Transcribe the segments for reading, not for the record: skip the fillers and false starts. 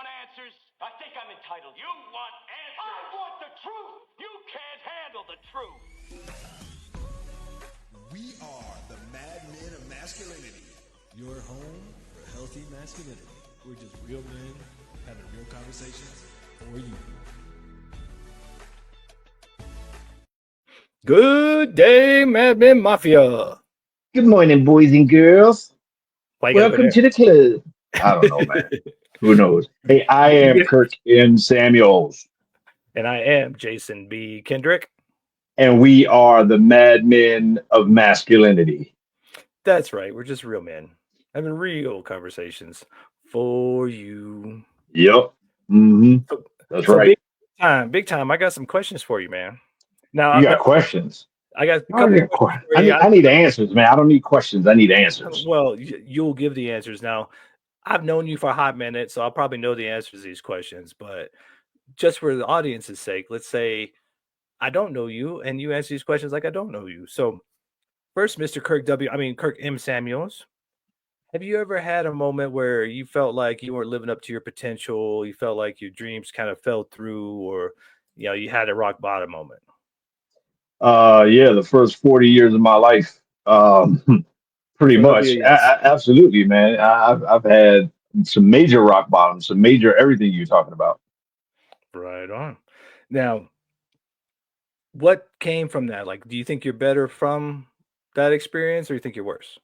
want answers? I think I'm entitled. You want answers? I want the truth. You can't handle the truth. We are the Mad Men of Masculinity. Your home for healthy masculinity. We're just real men having real conversations for you. Good day, Mad Men Mafia. Good morning, boys and girls. Why you gotta go Welcome to the club. I don't know, man. Who knows? Hey, I am Kirk M. Samuels, And I am Jason B. Kendrick. and we are the Mad Men of Masculinity. That's right. We're just real men having real conversations for you. Yep. Mm-hmm. That's right. Big time. I got some questions for you, man. Now, You got questions. I got a I couple got questions for I you. need answers, man. I don't need questions. I need answers. Well, you'll give the answers. Now, I've known you for a hot minute, so I'll probably know the answers to these questions. But just for the audience's sake, let's say I don't know you, and you answer these questions like I don't know you. So, first, Mr. Kirk M. Samuels, have you ever had a moment where you felt like you weren't living up to your potential? You felt like your dreams kind of fell through, or you had a rock bottom moment? Yeah, the first 40 years of my life. Pretty So that'll be a much. yes. Absolutely, man. I've had some major rock bottoms, some major everything you're talking about. Right on. Now, what came from that? Like, do you think you're better from that experience, or you think you're worse?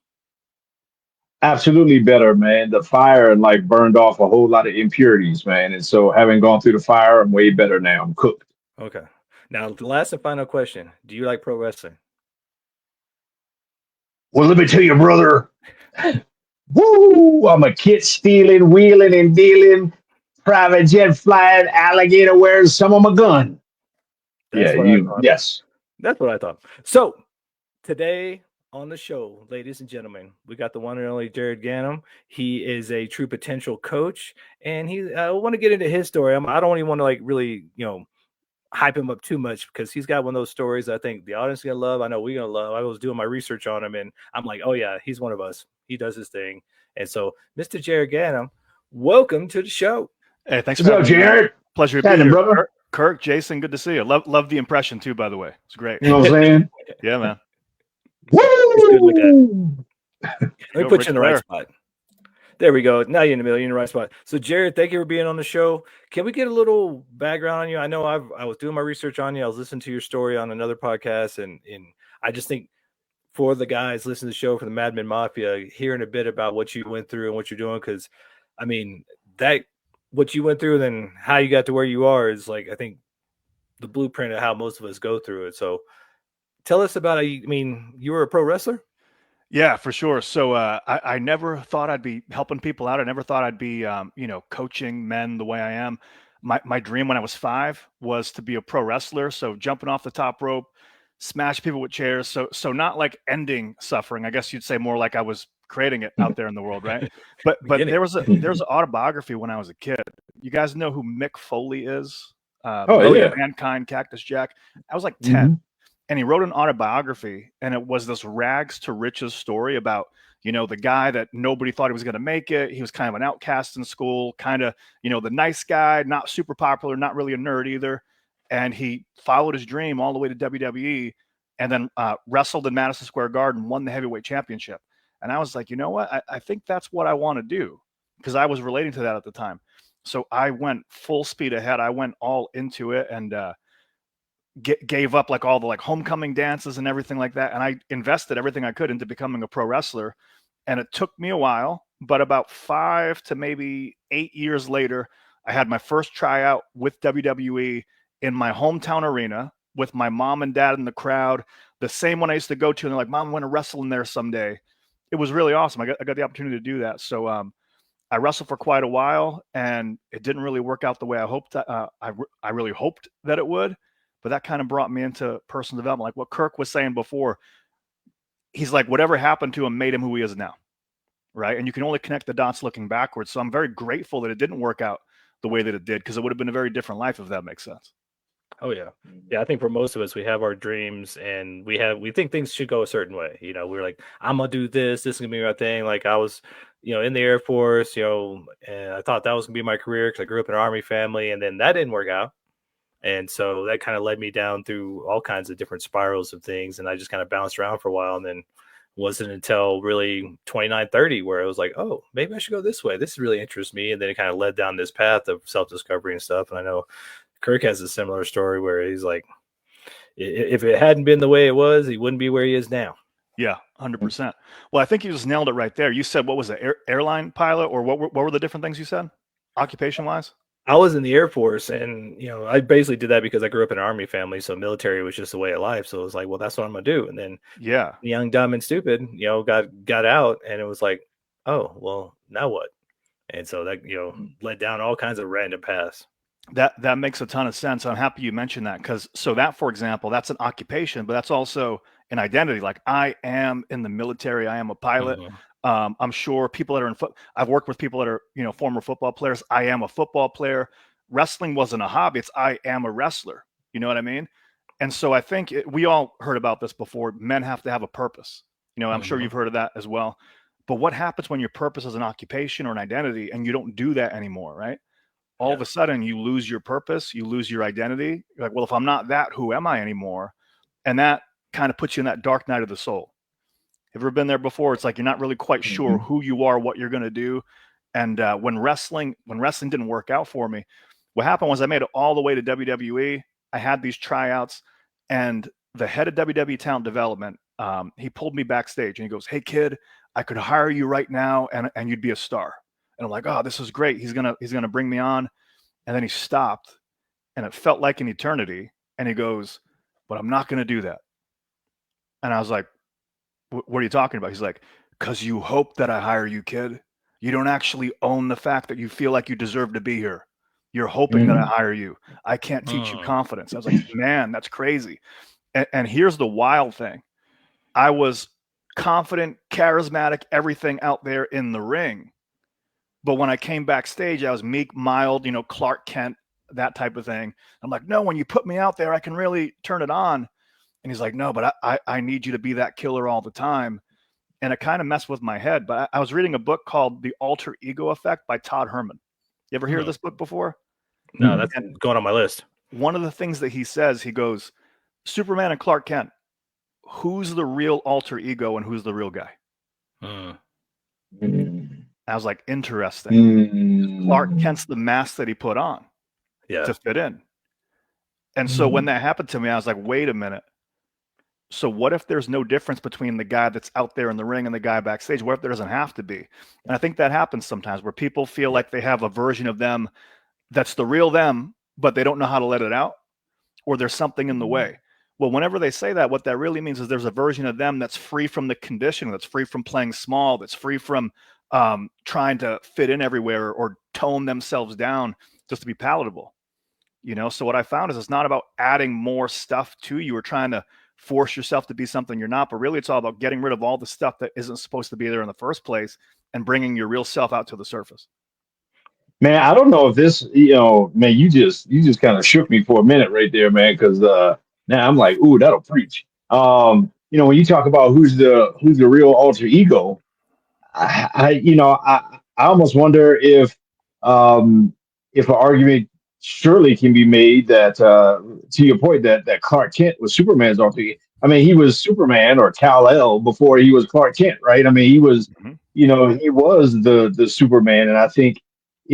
Absolutely better, man. The fire like burned off a whole lot of impurities, man. And so having gone through the fire, I'm way better now. I'm cooked. Okay. Now, the last and final question: do you like pro wrestling? Well, let me tell you, brother. Woo! I'm a kid stealing, wheeling, and dealing, private jet flying, alligator wearing some of my gun. Yeah, That's what I you. thought. Yes. That's what I thought. So today on the show, ladies and gentlemen, we got the one and only Jared Ganem. He is a true potential coach, and I want to get into his story. I don't even want to really, hype him up too much because he's got one of those stories I think the audience is gonna love. I know we're gonna love. I was doing my research on him, and I'm like, oh yeah, he's one of us. He does his thing. And so, Mr. Jared Ganem, welcome to the show. Hey, thanks What's for up, having me, man. Jared? Pleasure to be Happening, here. brother. Kirk, Jason, good to see you. Love the impression too, by the way. It's great. You know what I'm saying? Yeah, man. It's good like that. Woo! Let me put you in the right spot. There we go. Now you're in the middle. You're in the right spot. So, Jared, thank you for being on the show. Can we get a little background on you? I know I was doing my research on you. I was listening to your story on another podcast, and I just think for the guys listening to the show, for the Mad Men Mafia, hearing a bit about what you went through and what you're doing, because, I mean, what you went through and then how you got to where you are is I think the blueprint of how most of us go through it. So tell us about it. I mean, you were a pro wrestler? Yeah, for sure. So I never thought I'd be helping people out. I never thought I'd be, coaching men the way I am. My dream when I was 5 was to be a pro wrestler. So jumping off the top rope, smash people with chairs. So not like ending suffering. I guess you'd say more like I was creating it out there in the world, right? But there's an autobiography when I was a kid. You guys know who Mick Foley is? Yeah. Mankind, Cactus Jack. I was like 10. Mm-hmm. And he wrote an autobiography, and it was this rags to riches story about, the guy that nobody thought he was going to make it. He was kind of an outcast in school, kind of, the nice guy, not super popular, not really a nerd either. And he followed his dream all the way to WWE and then wrestled in Madison Square Garden, won the heavyweight championship. And I was like, you know what? I think that's what I want to do, because I was relating to that at the time. So I went full speed ahead. I went all into it and gave up all the homecoming dances and everything like that. And I invested everything I could into becoming a pro wrestler. And it took me a while, but about 5 to maybe 8 years later, I had my first tryout with WWE in my hometown arena with my mom and dad in the crowd, the same one I used to go to. And they're like, Mom, I want to wrestle in there someday. It was really awesome. I got the opportunity to do that. So I wrestled for quite a while, and it didn't really work out the way I hoped. I really hoped that it would. But that kind of brought me into personal development. Like what Kirk was saying before, he's like, whatever happened to him made him who he is now, right? And you can only connect the dots looking backwards. So I'm very grateful that it didn't work out the way that it did, because it would have been a very different life, if that makes sense. Oh yeah. Yeah, I think for most of us we have our dreams and we think things should go a certain way. We're like, I'm gonna do this is gonna be my thing. Like I was, in the Air Force, and I thought that was gonna be my career because I grew up in an Army family, and then that didn't work out. And so that kind of led me down through all kinds of different spirals of things. And I just kind of bounced around for a while. And then wasn't until really 29, 30 where it was like, oh, maybe I should go this way. This really interests me. And then it kind of led down this path of self-discovery and stuff. And I know Kirk has a similar story where he's like, if it hadn't been the way it was, he wouldn't be where he is now. Yeah, 100%. Well, I think you just nailed it right there. You said, what was it, airline pilot, or what were the different things you said, occupation-wise? I was in the Air Force, and I basically did that because I grew up in an Army family, so military was just a way of life. So it was like, well, that's what I'm gonna do. And then, young, dumb, and stupid, got out, and it was like, oh, well, now what? And so that led down all kinds of random paths. That makes a ton of sense. I'm happy you mentioned that because that, for example, that's an occupation, but that's also an identity. Like I am in the military, I am a pilot. Mm-hmm. I'm sure people that are I've worked with people that are, former football players. I am a football player. Wrestling wasn't a hobby. It's I am a wrestler. You know what I mean? And so I think we all heard about this before. Men have to have a purpose. I'm sure you've heard of that as well. But what happens when your purpose is an occupation or an identity and you don't do that anymore, right? All of a sudden you lose your purpose, you lose your identity. You're like, well, if I'm not that, who am I anymore? And that kind of puts you in that dark night of the soul. Have you ever been there before? It's like you're not really quite sure who you are, what you're going to do. And when wrestling didn't work out for me, what happened was I made it all the way to WWE. I had these tryouts, and the head of WWE talent development, he pulled me backstage and he goes, "Hey kid, I could hire you right now and you'd be a star." And I'm like, "Oh, this is great. He's gonna bring me on." And then he stopped, and it felt like an eternity. And he goes, "But I'm not going to do that." And I was like, "What are you talking about?" He's like, "'Cause you hope that I hire you, kid. You don't actually own the fact that you feel like you deserve to be here. You're hoping that I hire you. I can't teach you confidence." I was like, "Man, that's crazy." And here's the wild thing. I was confident, charismatic, everything out there in the ring. But when I came backstage, I was meek, mild, Clark Kent, that type of thing. I'm like, "No, when you put me out there, I can really turn it on." And he's like, "No, but I need you to be that killer all the time." And it kind of messed with my head. But I was reading a book called The Alter Ego Effect by Todd Herman. You ever hear of this book before? No, that's going on my list. One of the things that he says, he goes, Superman and Clark Kent, who's the real alter ego and who's the real guy? I was like, interesting. Clark Kent's the mask that he put on to fit in. And so when that happened to me, I was like, wait a minute. So what if there's no difference between the guy that's out there in the ring and the guy backstage? What if there doesn't have to be? And I think that happens sometimes where people feel like they have a version of them that's the real them, but they don't know how to let it out, or there's something in the way. Well, whenever they say that, what that really means is there's a version of them that's free from the conditioning, that's free from playing small, that's free from trying to fit in everywhere or tone themselves down just to be palatable. So what I found is it's not about adding more stuff to you or trying to force yourself to be something you're not, but really it's all about getting rid of all the stuff that isn't supposed to be there in the first place and bringing your real self out to the surface. Man, I don't know if this, man, you just kind of shook me for a minute right there, man, because now I'm like, ooh, that'll preach. When you talk about who's the real alter ego, I almost wonder if an argument surely can be made that to your point that Clark Kent was Superman's alter ego. I mean, he was Superman or Kal-El before he was Clark Kent, right? I mean, he was, he was the Superman, and I think.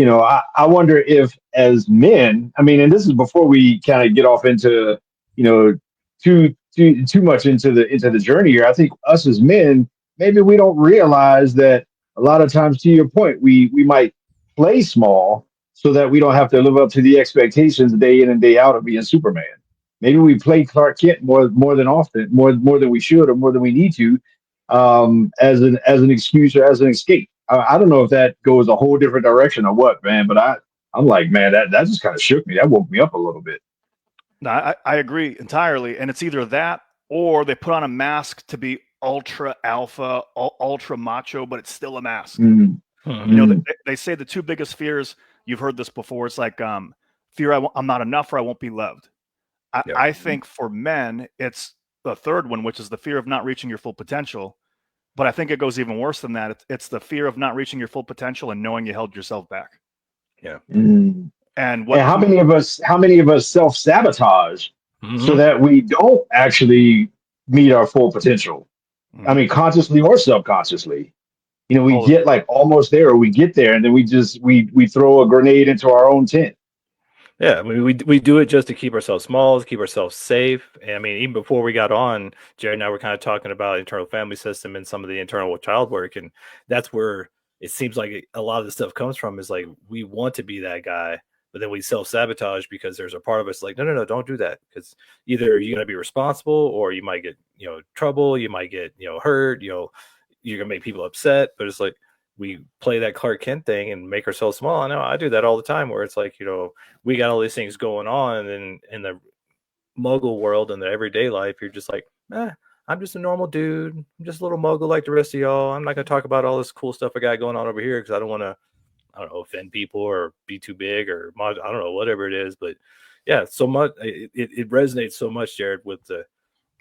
I wonder if as men, I mean, and this is before we kind of get off into, too much into the journey here. I think us as men, maybe we don't realize that a lot of times, to your point, we might play small so that we don't have to live up to the expectations day in and day out of being Superman. Maybe we play Clark Kent more than often, more than we should or more than we need to, as an excuse or as an escape. I don't know if that goes a whole different direction or what, man, but I'm like, man, that just kind of shook me. That woke me up a little bit. No, I agree entirely. And it's either that or they put on a mask to be ultra alpha, ultra macho, but it's still a mask. They say the two biggest fears, you've heard this before. It's like fear I'm not enough or I won't be loved. I think for men, it's the third one, which is the fear of not reaching your full potential. But I think it goes even worse than that. It's the fear of not reaching your full potential and knowing you held yourself back. Yeah. Mm. And what? And how many of us self-sabotage so that we don't actually meet our full potential? I mean, consciously or subconsciously. We get like almost there, or we get there, and then we throw a grenade into our own tent. Yeah, we do it just to keep ourselves small, to keep ourselves safe. And I mean, even before we got on, Jared and I were kind of talking about internal family system and some of the internal child work, and that's where it seems like a lot of the stuff comes from. Is like we want to be that guy, but then we self-sabotage because there's a part of us like, no, don't do that, because either you're gonna be responsible or you might get trouble, you might get hurt, you're gonna make people upset. But it's like we play that Clark Kent thing and make ourselves small. I know I do that all the time, where it's like, we got all these things going on, and in the muggle world and the everyday life, you're just like, I'm just a normal dude. I'm just a little muggle like the rest of y'all. I'm not going to talk about all this cool stuff I got going on over here because I don't want to, offend people or be too big or I don't know, whatever it is. But yeah, so much, it resonates so much, Jared, with the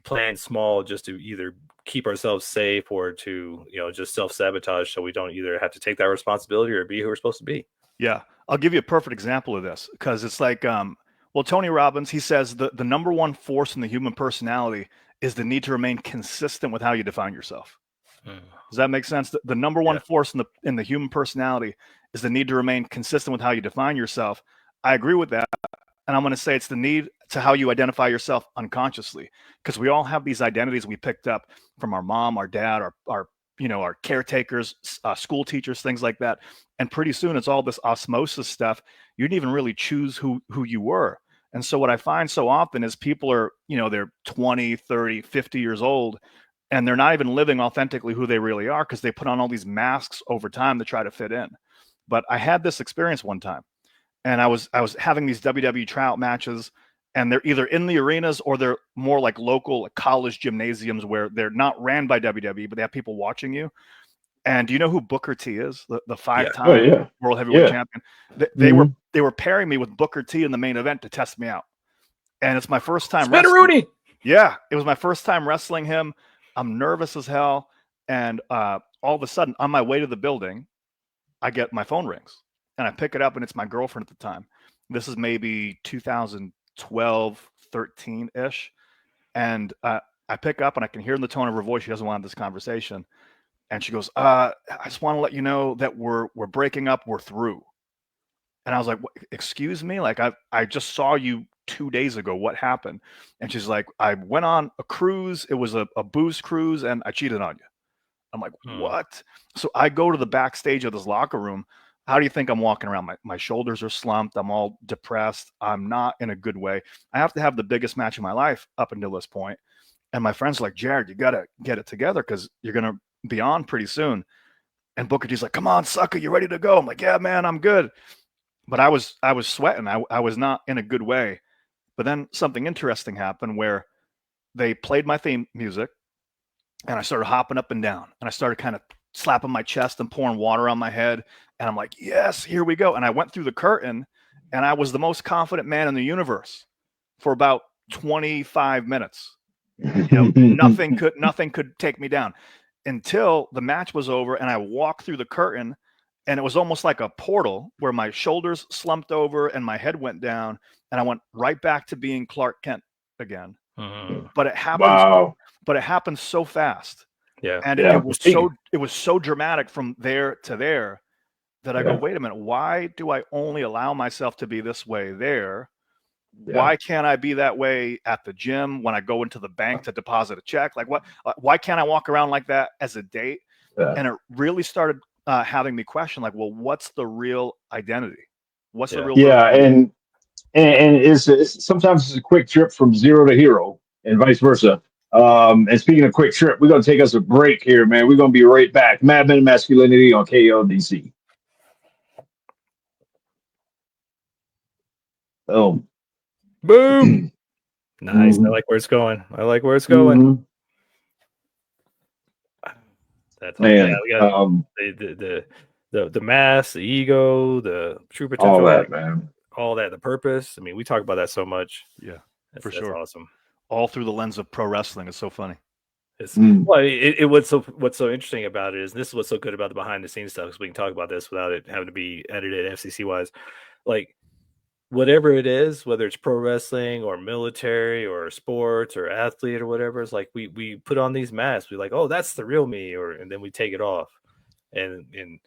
playing small just to either keep ourselves safe or to just self-sabotage, so we don't either have to take that responsibility or be who we're supposed to be. Yeah, I'll give you a perfect example of this, because it's like Tony Robbins, he says the number one force in the human personality is the need to remain consistent with how you define yourself. Does that make sense? The number one force in the human personality is the need to remain consistent with how you define yourself. I agree with that. And I'm going to say it's the need to how you identify yourself unconsciously, because we all have these identities we picked up from our mom, our dad, our caretakers, school teachers, things like that. And pretty soon it's all this osmosis stuff. You didn't even really choose who you were. And so what I find so often is people are, they're 20, 30, 50 years old, and they're not even living authentically who they really are, because they put on all these masks over time to try to fit in. But I had this experience one time. And I was having these WWE tryout matches, and they're either in the arenas or they're more like local college gymnasiums where they're not ran by WWE, but they have people watching you. And do you know who Booker T is? The five-time world heavyweight champion. They were pairing me with Booker T in the main event to test me out. And it's my first time wrestling. Yeah, it was my first time wrestling him. I'm nervous as hell. And all of a sudden, on my way to the building, I get my phone rings. And I pick it up, and it's my girlfriend at the time. This is maybe 2012, 13-ish. And I pick up, and I can hear in the tone of her voice she doesn't want this conversation. And she goes, I just want to let you know that we're breaking up. We're through. And I was like, excuse me? Like, I just saw you 2 days ago. What happened? And she's like, I went on a cruise. It was a booze cruise, and I cheated on you. I'm like, what? So I go to the backstage of this locker room. How do you think I'm walking around? My shoulders are slumped. I'm all depressed. I'm not in a good way. I have to have the biggest match of my life up until this point. And my friends are like, Jared, you got to get it together, because you're going to be on pretty soon. And Booker T's like, come on, sucker, you ready to go? I'm like, yeah, man, I'm good. But I was sweating. I was not in a good way. But then something interesting happened where they played my theme music, and I started hopping up and down, and I started kind of slapping my chest and pouring water on my head. And I'm like, yes, here we go. And I went through the curtain, and I was the most confident man in the universe for about 25 minutes. Nothing could take me down until the match was over, and I walked through the curtain, and it was almost like a portal where my shoulders slumped over and my head went down, and I went right back to being Clark Kent again. But it happened. But it happened so fast. Yeah. And it was so dramatic from there to there that I go, wait a minute, why do I only allow myself to be this way there? Why can't I be that way at the gym when I go into the bank to deposit a check? Like, why can't I walk around like that as a date? And it really started having me question, like, well, what's the real identity? What's the real and it's sometimes it's a quick trip from zero to hero and vice versa. And speaking of quick trip, we're going to take us a break here, man. We're going to be right back. Mad Men Masculinity on KLDC. Boom. Boom. Nice. I like where it's going. That's man. We got the mass, the ego, the true potential. All that, man. All that, the purpose. I mean, we talk about that so much. Yeah. For That's sure. awesome. All through the lens of pro wrestling. It's so funny. It's well, what's so interesting about it is this is what's so good about the behind the scenes stuff, because we can talk about this without it having to be edited FCC wise. Like whatever it is, whether it's pro wrestling or military or sports or athlete or whatever, it's like we put on these masks. We're like, oh, that's the real me, and then we take it off. And then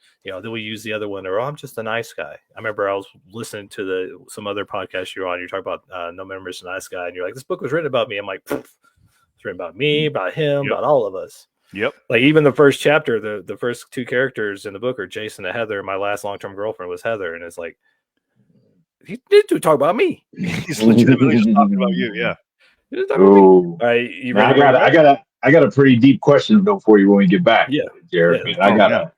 we use the other one, or I'm just a nice guy. I remember I was listening to some other podcast you're on. You're talking about No Member's a Nice Guy, and you're like, this book was written about me. I'm like, it's written about me, about him, about all of us. Yep. Like even the first chapter, the first two characters in the book are Jason and Heather. My last long-term girlfriend was Heather, and it's like, you need to talk about me. He's legitimately just talking about you. Yeah. Oh, All right, you man, ready? I got a pretty deep question though for you when we get back. Yeah, Jared. yeah.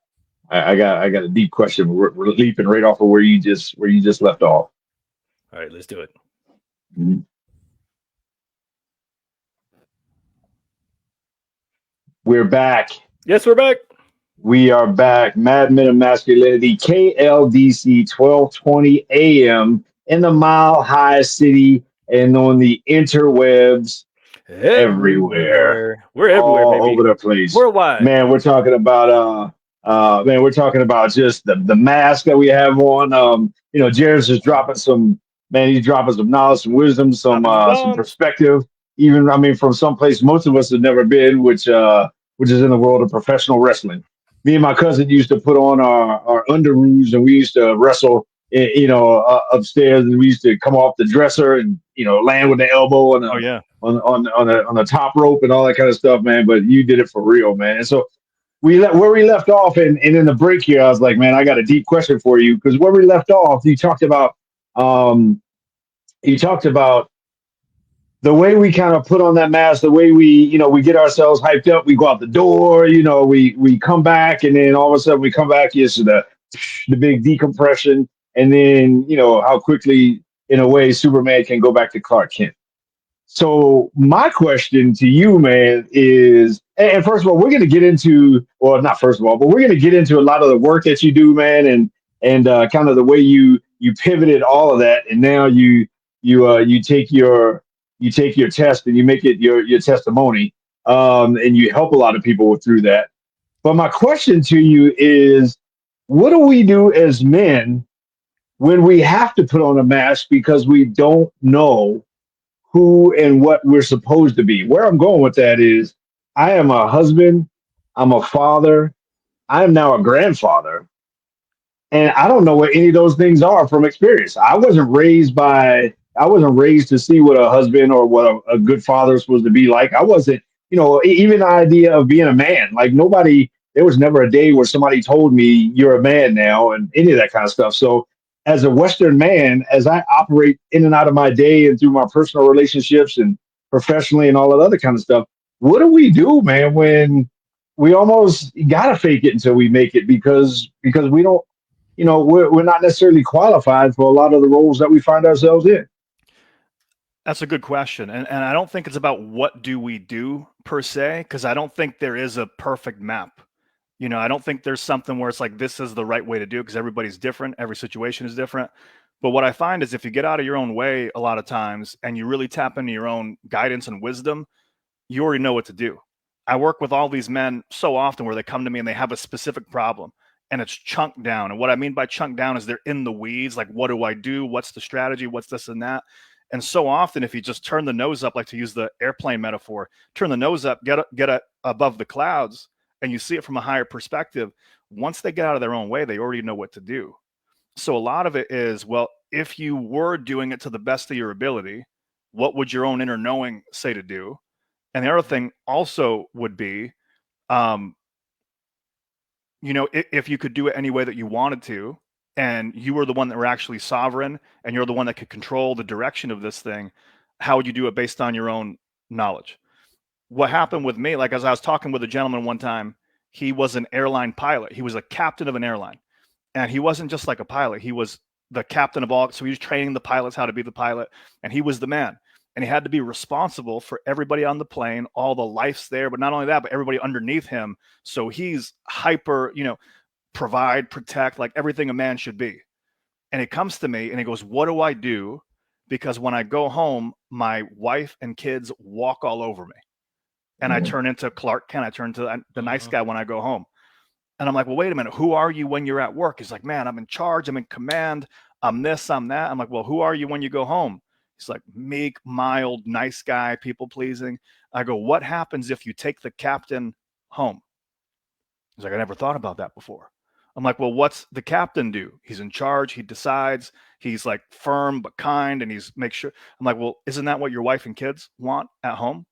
I got a deep question. We're leaping right off of where you just left off. All right, let's do it. Mm-hmm. We're back. Yes, we're back. We are back. Mad Men of Masculinity, KLDC 1220 AM in the Mile High City and on the interwebs everywhere. We're everywhere, all baby. over the place. Worldwide. Man, we're talking about just the mask that we have on. Jared's just dropping some he's dropping some knowledge, some wisdom, some perspective. Even from some place most of us have never been, which is in the world of professional wrestling. Me and my cousin used to put on our underoos and we used to wrestle, upstairs, and we used to come off the dresser and land with the elbow and on the top rope and all that kind of stuff, man. But you did it for real, man. And so where we left off, and in the break here, I was like, man, I got a deep question for you, because where we left off, you talked about the way we kind of put on that mask, the way we get ourselves hyped up, we go out the door, we come back, and then all of a sudden we come back, yes, to the big decompression, and then how quickly, in a way, Superman can go back to Clark Kent. So my question to you, man, is, and first of all, we're going to get into, well, not first of all, but we're going to get into a lot of the work that you do, man, and kind of the way you pivoted all of that, and now you take your test and you make it your testimony, and you help a lot of people through that. But my question to you is, what do we do as men when we have to put on a mask because we don't know who and what we're supposed to be? Where I'm going with that is, I am a husband, I'm a father, I am now a grandfather, and I don't know what any of those things are from experience. I wasn't raised to see what a husband or what a good father is supposed to be like. I wasn't, even the idea of being a man, like there was never a day where somebody told me you're a man now and any of that kind of stuff. So as a Western man, as I operate in and out of my day and through my personal relationships and professionally and all that other kind of stuff, what do we do, man, when we almost got to fake it until we make it because we don't, we're not necessarily qualified for a lot of the roles that we find ourselves in? That's a good question. And I don't think it's about what do we do per se, because I don't think there is a perfect map. I don't think there's something where it's like, this is the right way to do it, because everybody's different. Every situation is different. But what I find is if you get out of your own way a lot of times and you really tap into your own guidance and wisdom, you already know what to do. I work with all these men so often where they come to me and they have a specific problem and it's chunked down. And what I mean by chunked down is they're in the weeds. Like, what do I do? What's the strategy? What's this and that? And so often, if you just turn the nose up, like to use the airplane metaphor, turn the nose up, get above the clouds, and you see it from a higher perspective, once they get out of their own way, they already know what to do. So a lot of it is, well, if you were doing it to the best of your ability, what would your own inner knowing say to do? And the other thing also would be, if you could do it any way that you wanted to, and you were the one that were actually sovereign, and you're the one that could control the direction of this thing, how would you do it based on your own knowledge? What happened with me, like as I was talking with a gentleman one time, he was an airline pilot. He was a captain of an airline. And he wasn't just like a pilot. He was the captain of all. So he was training the pilots how to be the pilot. And he was the man. And he had to be responsible for everybody on the plane, all the lives there. But not only that, but everybody underneath him. So he's hyper, provide, protect, like everything a man should be. And he comes to me and he goes, what do I do? because when I go home, my wife and kids walk all over me. And I turn into Clark Kent. I turn into the nice guy when I go home. And I'm like, well, wait a minute. Who are you when you're at work? He's like, man, I'm in charge. I'm in command. I'm this, I'm that. I'm like, well, who are you when you go home? He's like, meek, mild, nice guy, people pleasing. I go, what happens if you take the captain home? He's like, I never thought about that before. I'm like, well, what's the captain do? He's in charge. He decides. He's like firm but kind, and he's make sure. I'm like, well, isn't that what your wife and kids want at home?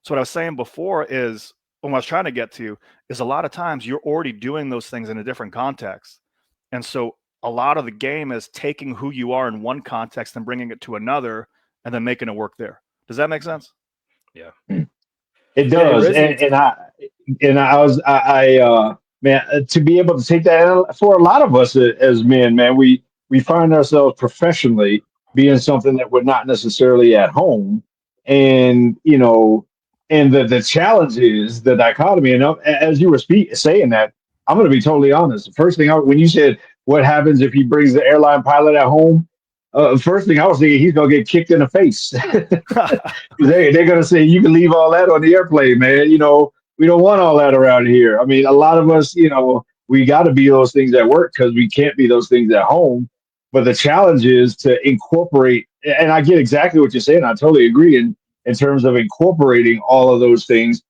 So what I was saying before is, what I was trying to get to is, a lot of times you're already doing those things in a different context. And so a lot of the game is taking who you are in one context and bringing it to another and then making it work there. Does that make sense? Yeah. It does. Man, to be able to take that, for a lot of us as men, man, we find ourselves professionally being something that we're not necessarily at home. And, and the challenge is the dichotomy. And as you were saying that, I'm going to be totally honest. The first thing when you said, what happens if he brings the airline pilot at home? First thing I was thinking, he's going to get kicked in the face. They're going to say, you can leave all that on the airplane, man. We don't want all that around here. I mean, a lot of us, we got to be those things at work because we can't be those things at home. But the challenge is to incorporate, and I get exactly what you're saying. I totally agree in terms of incorporating all of those things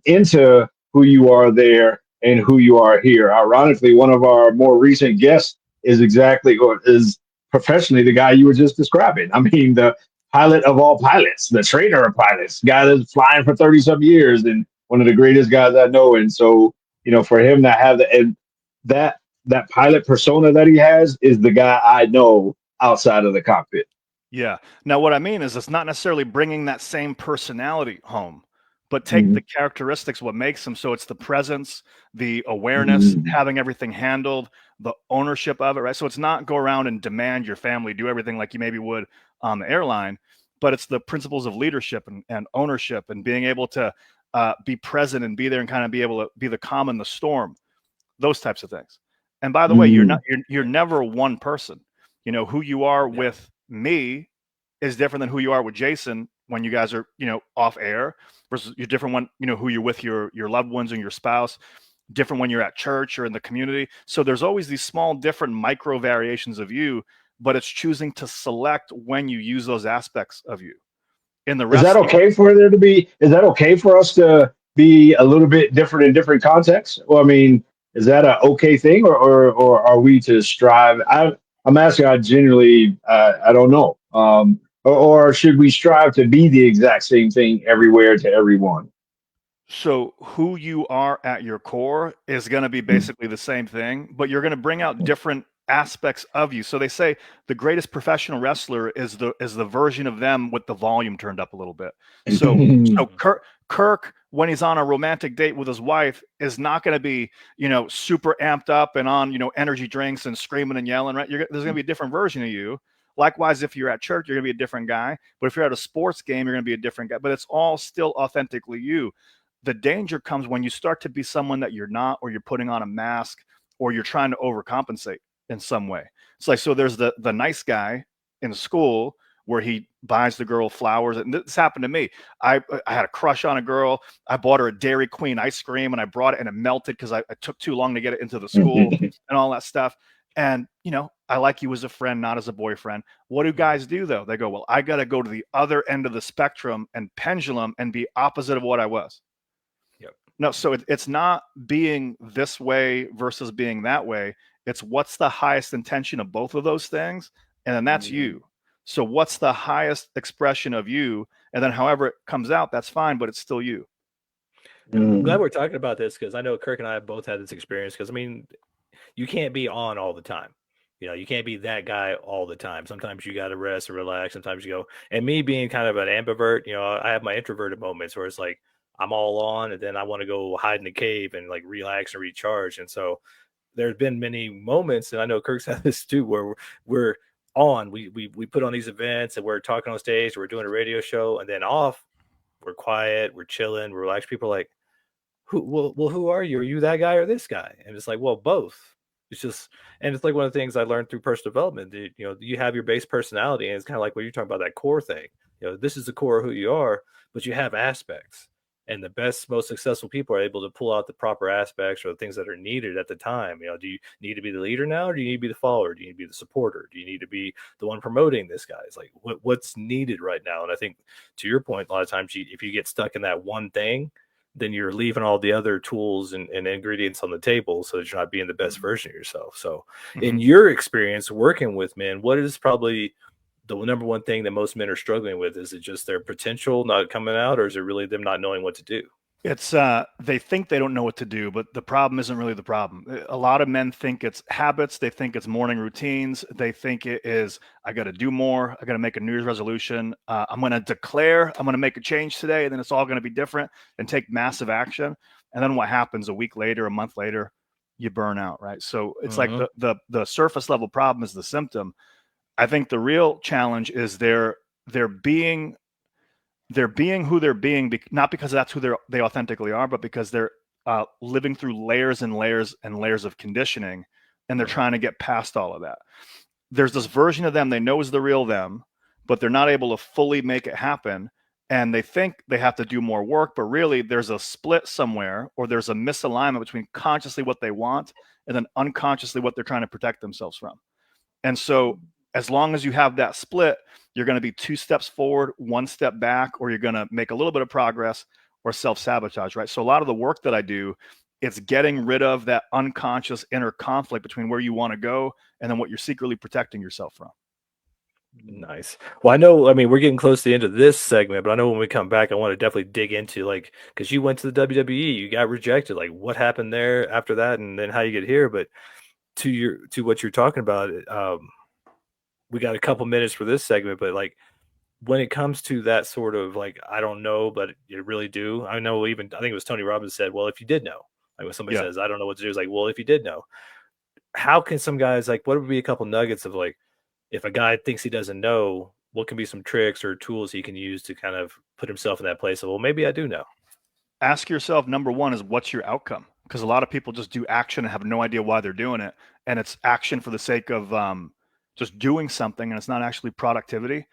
into who you are there and who you are here. Ironically, one of our more recent guests is professionally the guy you were just describing. I mean, the pilot of all pilots, the trainer of pilots, guy that's flying for 30 some years and one of the greatest guys I know. And so, for him to have that pilot persona that he has is the guy I know outside of the cockpit. Yeah. Now, what I mean is, it's not necessarily bringing that same personality home, but take the characteristics, what makes them. So it's the presence, the awareness, having everything handled, the ownership of it, right? So it's not go around and demand your family do everything like you maybe would on the airline, but it's the principles of leadership and ownership and being able to be present and be there and kind of be able to be the calm in the storm, those types of things. And by the way, you're never one person. Who you are with me is different than who you are with Jason when you guys are, off air, versus you're different when, who you're with your loved ones and your spouse, different when you're at church or in the community. So there's always these small, different micro variations of you, but it's choosing to select when you use those aspects of you. In the rest, is that okay for us to be a little bit different in different contexts? Well, I mean, is that an okay thing, or are we to strive? I'm asking. I genuinely, I don't know. Or should we strive to be the exact same thing everywhere to everyone? So who you are at your core is going to be basically the same thing, but you're going to bring out different aspects of you. So they say the greatest professional wrestler is the version of them with the volume turned up a little bit. So Kirk, when he's on a romantic date with his wife, is not going to be, super amped up and on, energy drinks and screaming and yelling, right? There's going to be a different version of you. Likewise, if you're at church, you're going to be a different guy. But if you're at a sports game, you're going to be a different guy. But it's all still authentically you. The danger comes when you start to be someone that you're not, or you're putting on a mask, or you're trying to overcompensate in some way. It's like, so there's the nice guy in school where he buys the girl flowers. And this happened to me. I had a crush on a girl. I bought her a Dairy Queen ice cream and I brought it and it melted because I took too long to get it into the school and all that stuff. And, I like you as a friend, not as a boyfriend. What do guys do though? They go, well, I got to go to the other end of the spectrum and pendulum and be opposite of what I was. Yep. No, so it's not being this way versus being that way. It's what's the highest intention of both of those things. And then that's you. So what's the highest expression of you? And then however it comes out, that's fine, but it's still you. I'm glad we're talking about this because I know Kirk and I have both had this experience because, I mean, you can't be on all the time. You can't be that guy all the time. Sometimes you got to rest and relax. Sometimes you go. And me being kind of an ambivert, I have my introverted moments where it's like I'm all on and then I want to go hide in the cave and like relax and recharge. And so there's been many moments, and I know Kirk's had this too, where we're on, we put on these events and we're talking on stage, we're doing a radio show, and then off, we're quiet, we're chilling, we're relaxed. People are like, who are you? Are you that guy or this guy? And it's like, well, both. It's just, and it's like one of the things I learned through personal development. You have your base personality, and it's kind of like what you're talking about, that core thing. This is the core of who you are, but you have aspects. And the best, most successful people are able to pull out the proper aspects or the things that are needed at the time. Do you need to be the leader now, or do you need to be the follower? Do you need to be the supporter? Do you need to be the one promoting this guy? It's like, what's needed right now? And I think, to your point, a lot of times if you get stuck in that one thing, then you're leaving all the other tools and ingredients on the table, so that you're not being the best version of yourself. So in your experience working with men, what is probably the number one thing that most men are struggling with? Is it just their potential not coming out, or is it really them not knowing what to do? It's they think they don't know what to do, but the problem isn't really the problem. A lot of men think it's habits. They think it's morning routines. They think it is, I got to do more. I got to make a New Year's resolution. I'm going to declare I'm going to make a change today, and then it's all going to be different, and take massive action. And then what happens a week later, a month later, you burn out, right? So it's like the surface level problem is the symptom. I think the real challenge is they're being who they're being, not because that's who they authentically are, but because they're living through layers and layers and layers of conditioning, and they're trying to get past all of that. There's this version of them they know is the real them, but they're not able to fully make it happen, and they think they have to do more work, but really there's a split somewhere, or there's a misalignment between consciously what they want and then unconsciously what they're trying to protect themselves from. And so as long as you have that split, you're going to be 2 steps forward, 1 step back, or you're going to make a little bit of progress or self-sabotage, right? So a lot of the work that I do, it's getting rid of that unconscious inner conflict between where you want to go and then what you're secretly protecting yourself from. Nice. Well, I mean, we're getting close to the end of this segment, but I know when we come back, I want to definitely dig into, because you went to the WWE, you got rejected. Like, what happened there after that, and then how you get here. But to what you're talking about, we got a couple minutes for this segment, but when it comes to that sort of I don't know, but you really do. I know, I think it was Tony Robbins said, well, if you did know, when somebody says, I don't know what to do, it's like, well, if you did know, how can some guys, what would be a couple nuggets of if a guy thinks he doesn't know, what can be some tricks or tools he can use to kind of put himself in that place of, well, maybe I do know. Ask yourself, number one is, what's your outcome? Because a lot of people just do action and have no idea why they're doing it. And it's action for the sake of just doing something, and it's not actually productivity.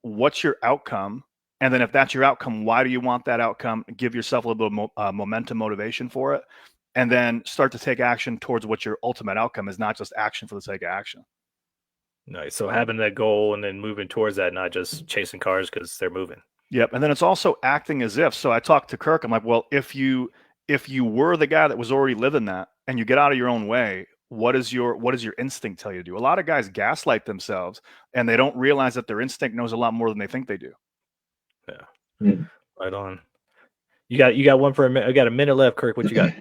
What's your outcome? And then if that's your outcome, why do you want that outcome? Give yourself a little bit of momentum, motivation for it, and then start to take action towards what your ultimate outcome is, not just action for the sake of action. Nice. So having that goal and then moving towards that, not just chasing cars because they're moving. Yep. And then it's also acting as if. So I talked to Kirk. I'm like, well, if you were the guy that was already living that, and you get out of your own way, what does your instinct tell you to do? A lot of guys gaslight themselves, and they don't realize that their instinct knows a lot more than they think they do. Yeah. Right on. You got one for a minute. I got a minute left, Kirk. What you got?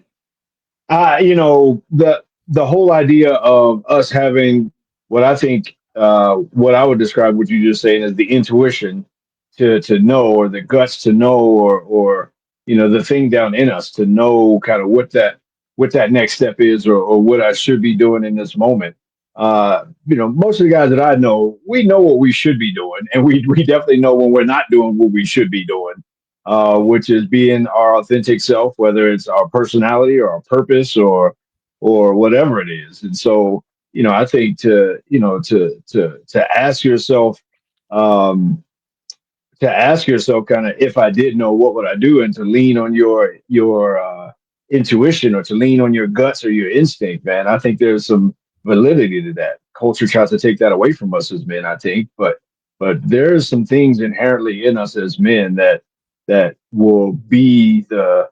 The whole idea of us having what I think, what I would describe what you just saying as the intuition to know, or the guts to know, or the thing down in us to know kind of what that next step is, or what I should be doing in this moment. Most of the guys that I know, we know what we should be doing, and we definitely know when we're not doing what we should be doing, which is being our authentic self, whether it's our personality or our purpose or whatever it is. And so, I think to ask yourself, kind of, if I did know, what would I do? And to lean on your intuition, or to lean on your guts or your instinct, man. I think there's some validity to that. Culture tries to take that away from us as men, I think, but there's some things inherently in us as men that will be the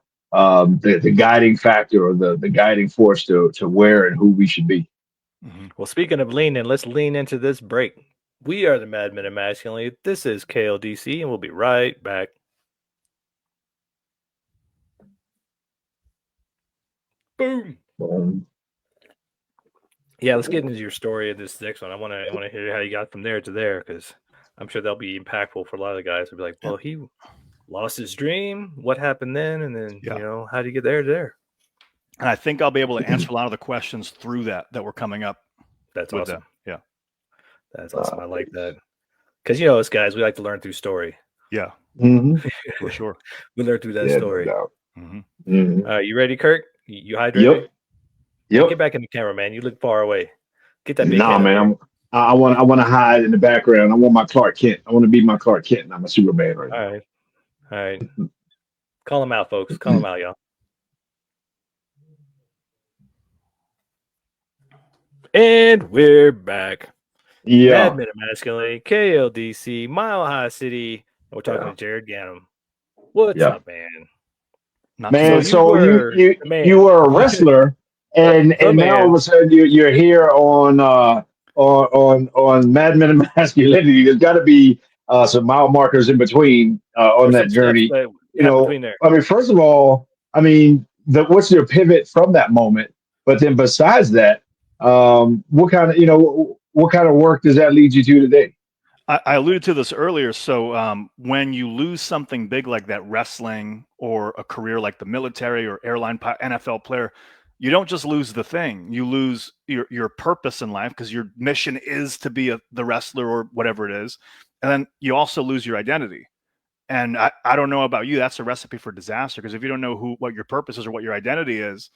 guiding factor, or the guiding force to where and who we should be. Well, speaking of leaning, let's lean into this break. We are the Madmen of Masculinity. This is KLDC, and we'll be right back. Boom. Yeah, let's get into your story of this next one. I want to hear how you got from there to there, because I'm sure that'll be impactful for a lot of the guys. They'll be like, well, he lost his dream. What happened then? And then, how do you get there to there? And I think I'll be able to answer a lot of the questions through that were coming up. That's awesome. Them. Yeah. That's awesome. I like that. Because, us guys, we like to learn through story. Yeah. For sure. We learn through that story. No doubt. You ready, Kirk? You hydrated? Get Yep. back in the camera, man. You look far away. Get that big Nah, head up there. man. I want to hide in the background. I want my Clark Kent. I want to be my Clark Kent. And I'm a Superman right All now. right. All right. Call him out, folks. Call him out, y'all. And we're back. Yeah. Mad Men of Masculinity, KLDC, Mile High City. And we're talking Yeah. to Jared Ganem. What's Yeah. up, man? Man, So so you were you the man. you were a wrestler, and The now all of man. a sudden you're here on Mad Men of Masculinity. There's got to be some mile markers in between on There's that some steps journey. that You happen know, between there. I mean, first of all, I mean, what's your pivot from that moment? But then besides that, what kind of work does that lead you to today? I alluded to this earlier. So when you lose something big like that, wrestling or a career like the military or NFL player, you don't just lose the thing. You lose your purpose in life because your mission is to be the wrestler or whatever it is. And then you also lose your identity. And I don't know about you, that's a recipe for disaster, because if you don't know what your purpose is or what your identity is,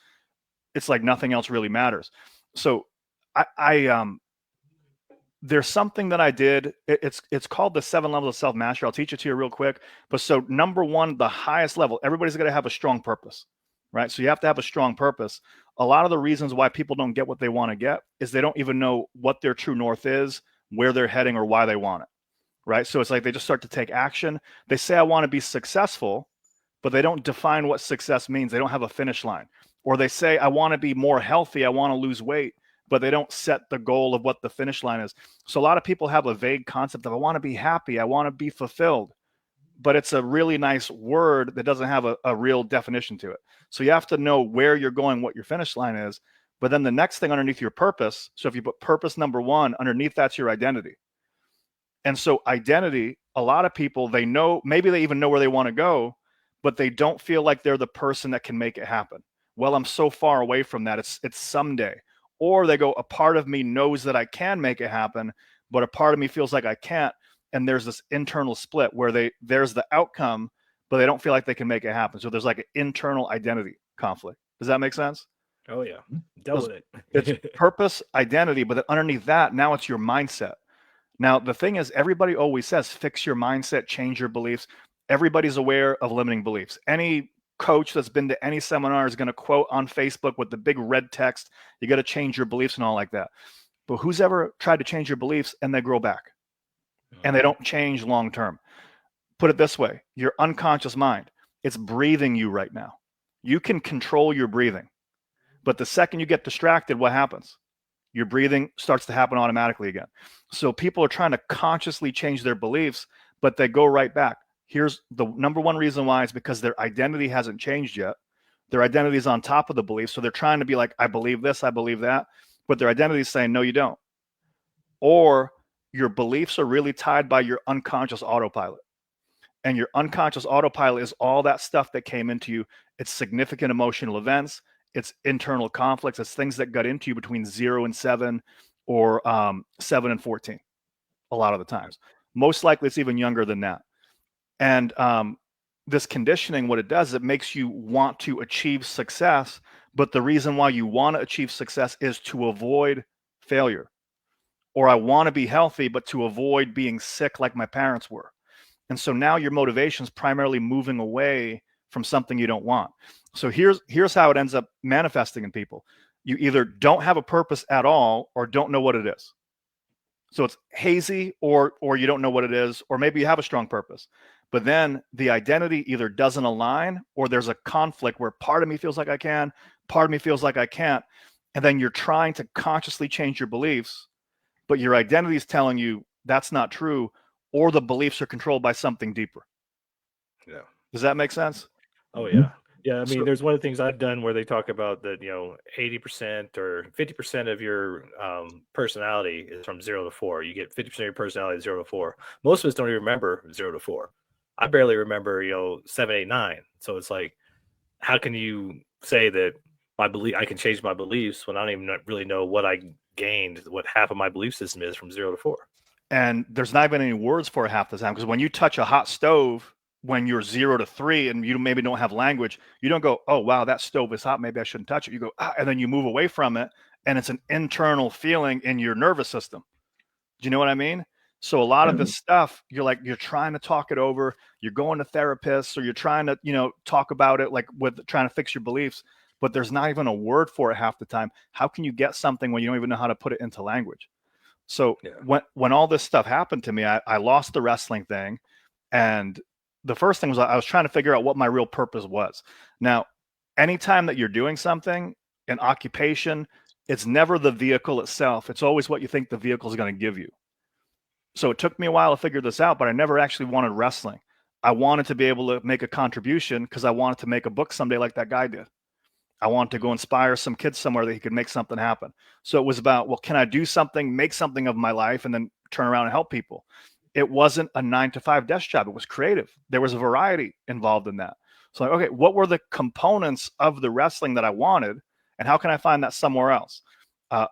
it's like nothing else really matters. So I there's something that I did. It's called the 7 levels of self-mastery. I'll teach it to you real quick. But so number one, the highest level, everybody's going to have a strong purpose, right? So you have to have a strong purpose. A lot of the reasons why people don't get what they want to get is they don't even know what their true north is, where they're heading, or why they want it, right? So it's like they just start to take action. They say, I want to be successful, but they don't define what success means. They don't have a finish line. Or they say, I want to be more healthy, I want to lose weight, but they don't set the goal of what the finish line is. So a lot of people have a vague concept of, I want to be happy, I want to be fulfilled, but it's a really nice word that doesn't have a real definition to it. So you have to know where you're going, what your finish line is. But then the next thing underneath your purpose, so if you put purpose number one, underneath that's your identity. And so identity, a lot of people, they know, maybe they even know where they want to go, but they don't feel like they're the person that can make it happen. Well, I'm so far away from that. It's someday. Or they go, a part of me knows that I can make it happen, but a part of me feels like I can't. And there's this internal split where there's the outcome, but they don't feel like they can make it happen. So there's like an internal identity conflict. Does that make sense? Oh yeah, dealt with it. It's purpose, identity, but then underneath that, now it's your mindset. Now, the thing is, everybody always says, fix your mindset, change your beliefs. Everybody's aware of limiting beliefs. Any coach that's been to any seminar is going to quote on Facebook with the big red text, you got to change your beliefs and all like that. But who's ever tried to change your beliefs and they grow back and they don't change long term? Put it this way, your unconscious mind, it's breathing you right now. You can control your breathing. But the second you get distracted, what happens? Your breathing starts to happen automatically again. So people are trying to consciously change their beliefs, but they go right back. Here's the number one reason why, is because their identity hasn't changed yet. Their identity is on top of the belief. So they're trying to be like, I believe this, I believe that. But their identity is saying, no, you don't. Or your beliefs are really tied by your unconscious autopilot. And your unconscious autopilot is all that stuff that came into you. It's significant emotional events. It's internal conflicts. It's things that got into you between 0 and 7 or 7 and 14 a lot of the times. Most likely it's even younger than that. And this conditioning, what it does, it makes you want to achieve success. But the reason why you want to achieve success is to avoid failure. Or I want to be healthy, but to avoid being sick like my parents were. And so now your motivation is primarily moving away from something you don't want. So here's how it ends up manifesting in people. You either don't have a purpose at all or don't know what it is. So it's hazy, or you don't know what it is, or maybe you have a strong purpose. But then the identity either doesn't align, or there's a conflict where part of me feels like I can, part of me feels like I can't. And then you're trying to consciously change your beliefs, but your identity is telling you that's not true, or the beliefs are controlled by something deeper. Yeah. Does that make sense? Oh yeah. Yeah, I mean, So- there's one of the things I've done where they talk about that, 80% or 50% of your personality is from 0 to 4. You get 50% of your personality 0 to 4. Most of us don't even remember 0 to 4. I barely remember, 7, 8, 9. So it's like, how can you say that I can change my beliefs when I don't even really know what I gained, what half of my belief system is from 0 to 4? And there's not even any words for it half the time, because when you touch a hot stove, when you're 0 to 3 and you maybe don't have language, you don't go, oh, wow, that stove is hot. Maybe I shouldn't touch it. You go, and then you move away from it. And it's an internal feeling in your nervous system. Do you know what I mean? So a lot of this stuff, you're trying to talk it over. You're going to therapists, or you're trying to, talk about it, like with trying to fix your beliefs, but there's not even a word for it half the time. How can you get something when you don't even know how to put it into language? So when all this stuff happened to me, I lost the wrestling thing. And the first thing was I was trying to figure out what my real purpose was. Now, anytime that you're doing something, an occupation, it's never the vehicle itself. It's always what you think the vehicle is going to give you. So it took me a while to figure this out, but I never actually wanted wrestling. I wanted to be able to make a contribution because I wanted to make a book someday like that guy did. I wanted to go inspire some kids somewhere that he could make something happen. So it was about, well, can I do something, make something of my life, and then turn around and help people? It wasn't a 9-to-5 desk job. It was creative. There was a variety involved in that. So, okay, what were the components of the wrestling that I wanted, and how can I find that somewhere else?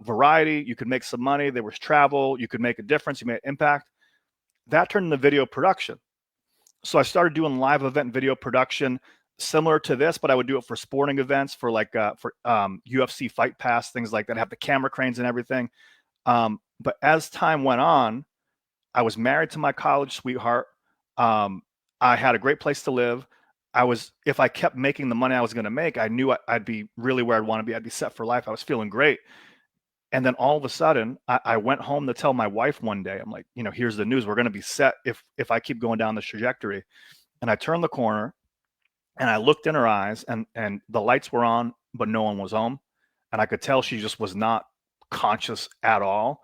Variety, you could make some money. There was travel. You could make a difference. You made impact. That turned into video production. So I started doing live event video production similar to this, but I would do it for sporting events, for UFC Fight Pass, things like that. Have the camera cranes and everything. But as time went on, I was married to my college sweetheart. I had a great place to live. If I kept making the money I was going to make, I knew I'd be really where I'd want to be. I'd be set for life. I was feeling great. And then all of a sudden, I went home to tell my wife one day, I'm like, here's the news. We're going to be set if I keep going down this trajectory. And I turned the corner and I looked in her eyes, and the lights were on, but no one was home. And I could tell she just was not conscious at all.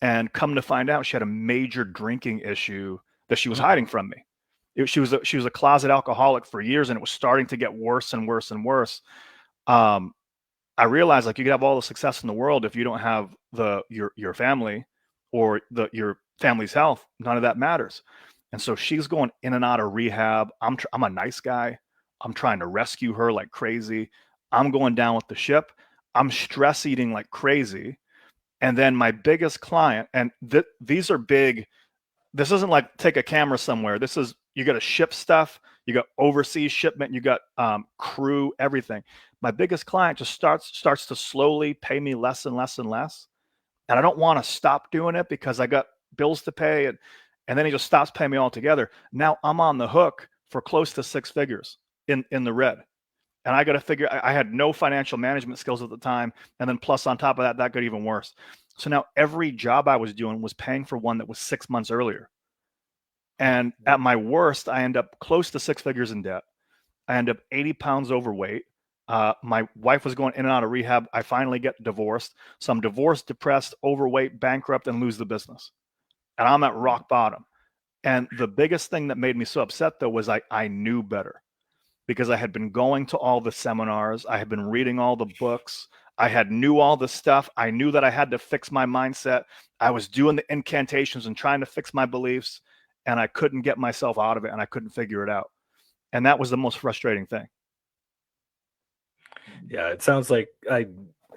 And come to find out, she had a major drinking issue that she was hiding from me. She was a closet alcoholic for years, and it was starting to get worse and worse and worse. I realized, like, you could have all the success in the world if you don't have your family or your family's health. None of that matters. And so she's going in and out of rehab. I'm a nice guy. I'm trying to rescue her like crazy. I'm going down with the ship. I'm stress eating like crazy. And then my biggest client, and these are big. This isn't like take a camera somewhere. This is, you got to ship stuff. You got overseas shipment. You got crew, everything. My biggest client just starts to slowly pay me less and less and less. And I don't want to stop doing it because I got bills to pay. And then he just stops paying me altogether. Now I'm on the hook for close to 6 figures in the red. And I got to figure, I had no financial management skills at the time. And then plus on top of that got even worse. So now every job I was doing was paying for one that was 6 months earlier. And at my worst, I end up close to 6 figures in debt. I end up 80 pounds overweight. My wife was going in and out of rehab. I finally get divorced. So I'm divorced, depressed, overweight, bankrupt, and lose the business. And I'm at rock bottom. And the biggest thing that made me so upset, though, was I knew better, because I had been going to all the seminars. I had been reading all the books. I knew all the stuff. I knew that I had to fix my mindset. I was doing the incantations and trying to fix my beliefs, and I couldn't get myself out of it, and I couldn't figure it out. And that was the most frustrating thing. Yeah, it sounds like I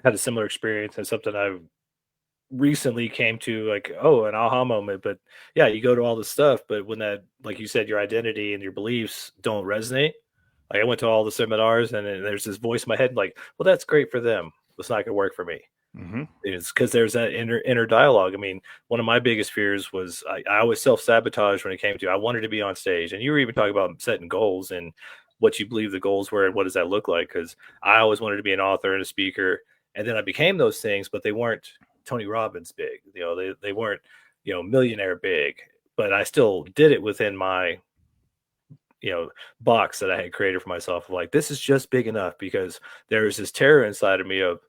had a similar experience, and something I recently came to, like, an aha moment. But yeah, you go to all this stuff, but when that, like you said, your identity and your beliefs don't resonate. Like, I went to all the seminars, and there's this voice in my head like, well, that's great for them. It's not going to work for me. Mm-hmm. It's because there's that inner dialogue. I mean, one of my biggest fears was I always self-sabotage when it came to, I wanted to be on stage. And you were even talking about setting goals and what you believe the goals were and what does that look like? Because I always wanted to be an author and a speaker. And then I became those things, but they weren't Tony Robbins big. They weren't, millionaire big. But I still did it within my box that I had created for myself, of like, this is just big enough, because there was this terror inside of me of,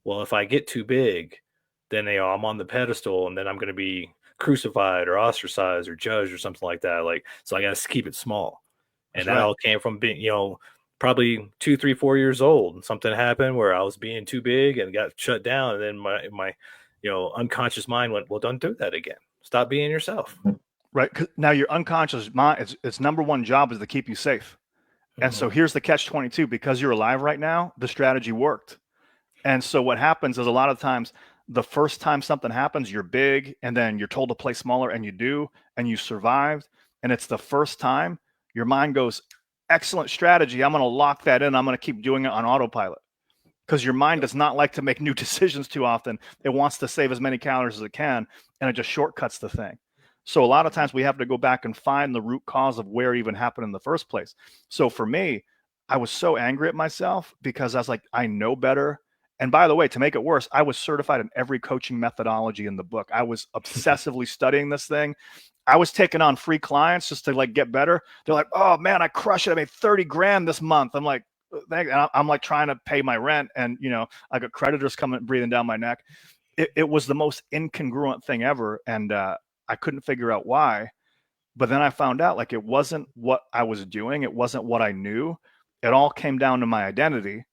well, if I get too big, then I'm on the pedestal, and then I'm going to be crucified or ostracized or judged or something like that. Like, so I got to keep it small. And that all came from being, probably 2, 3, 4 years old. And something happened where I was being too big and got shut down. And then my unconscious mind went, well, don't do that again. Stop being yourself. Right. 'Cause now your unconscious mind, its number one job is to keep you safe. And so here's the catch-22. Because you're alive right now, the strategy worked. And so what happens is, a lot of times, the first time something happens, you're big, and then you're told to play smaller, and you do, and you survived. And it's the first time Your mind goes, excellent strategy. I'm going to lock that in. I'm going to keep doing it on autopilot, because your mind does not like to make new decisions too often. It wants to save as many calories as it can, and it just shortcuts the thing. So a lot of times we have to go back and find the root cause of where it even happened in the first place. So for me, I was so angry at myself because I was like, I know better. And by the way, to make it worse, I was certified in every coaching methodology in the book. I was obsessively studying this thing. I was taking on free clients just to like get better. They're like, oh man, I crushed it. I made 30 grand this month. I'm like, I'm like trying to pay my rent. And, you know, I got creditors coming, breathing down my neck. It was the most incongruent thing ever. And I couldn't figure out why. But then I found out like it wasn't what I was doing. It wasn't what I knew. It all came down to my identity.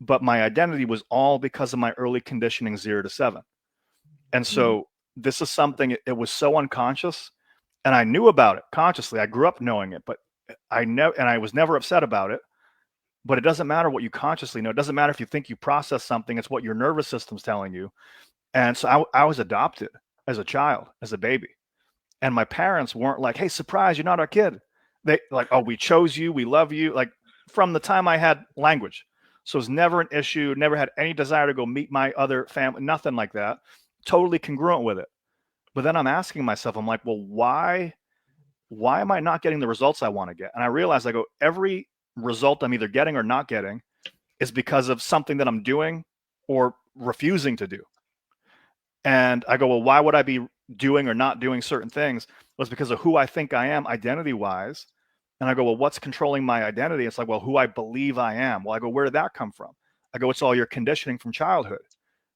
But my identity was all because of my early conditioning 0 to 7. And so this is something, it was so unconscious, and I knew about it consciously. I grew up knowing it, but I was never upset about it. But it doesn't matter what you consciously know. It doesn't matter if you think you process something. It's what your nervous system's telling you. And so I was adopted as a child, as a baby. And my parents weren't like, hey, surprise, you're not our kid. They like, oh, we chose you. We love you. Like from the time I had language. So it was never an issue, never had any desire to go meet my other family, nothing like that. Totally congruent with it. But then I'm asking myself, I'm like, well, why am I not getting the results I want to get? And I realized I go, every result I'm either getting or not getting is because of something that I'm doing or refusing to do. And I go, well, why would I be doing or not doing certain things? Well, it's because of who I think I am identity-wise. And I go, well, what's controlling my identity? It's like, well, who I believe I am. Well, I go, where did that come from? I go, it's all your conditioning from childhood.